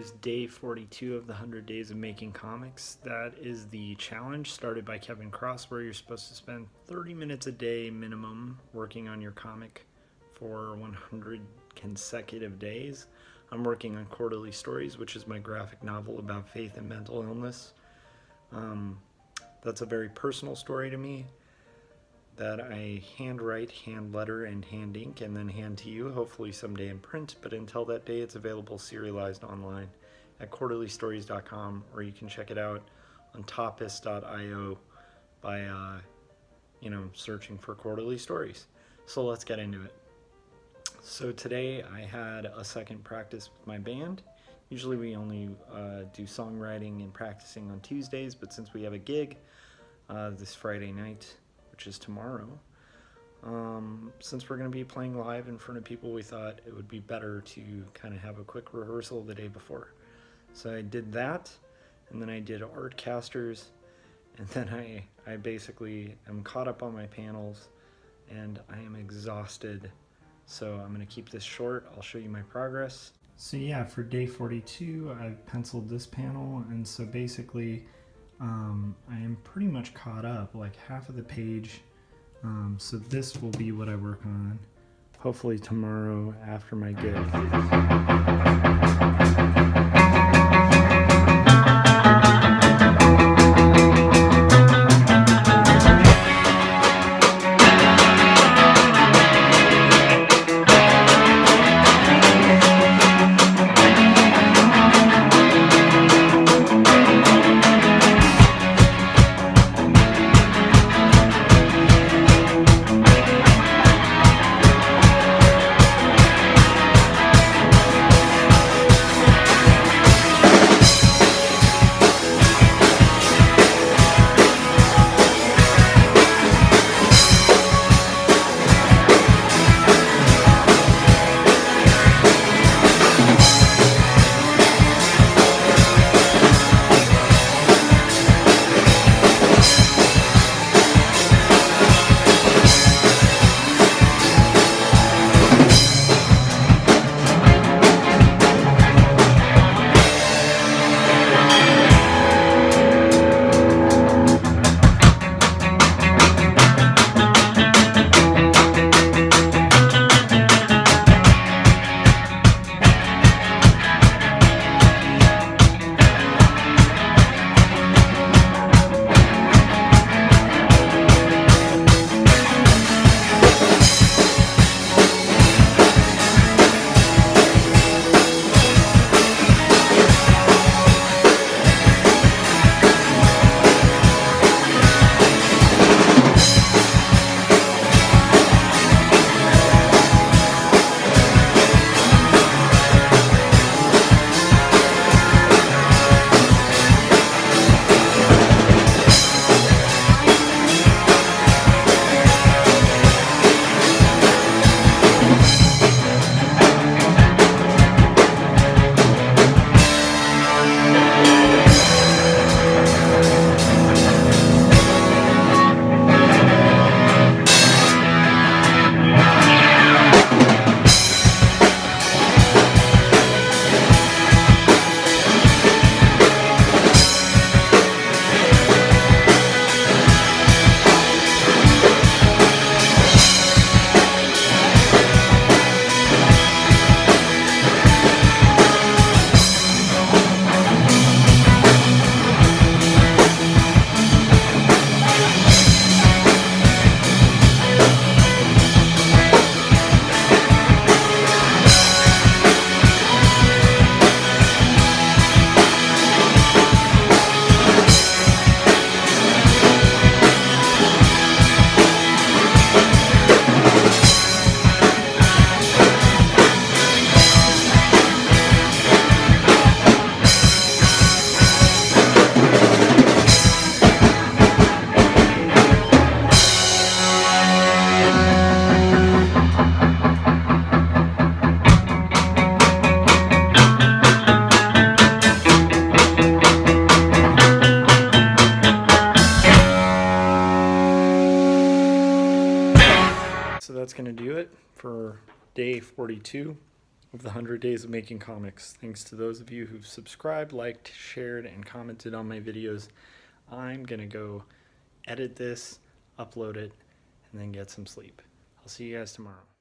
is day 42 of the 100 Days of Making Comics. That is the challenge started by Kevin Cross, where you're supposed to spend 30 minutes a day minimum working on your comic for 100 consecutive days. I'm working on Quarterly Stories, which is my graphic novel about faith and mental illness. That's a very personal story to me that I handwrite, hand letter, and hand ink, and then hand to you, hopefully someday in print. But until that day, it's available serialized online at quarterlystories.com, or you can check it out on topis.io by searching for Quarterly Stories. So let's get into it. So today I had a second practice with my band. Usually we only do songwriting and practicing on Tuesdays, but since we have a gig this Friday night, which is tomorrow, since we're going to be playing live in front of people, we thought it would be better to kind of have a quick rehearsal the day before. So I did that, and then I did art casters, and then I basically am caught up on my panels, and I am exhausted. So I'm going to keep this short. I'll show you my progress. So yeah, for day 42, I've penciled this panel, and so basically I am pretty much caught up, like half of the page. So this will be what I work on, hopefully tomorrow after my gig. So that's going to do it for day 42. of the 100 Days of Making Comics. Thanks to those of you who've subscribed, liked, shared, and commented on my videos. I'm going to go edit this, upload it, and then get some sleep. I'll see you guys tomorrow.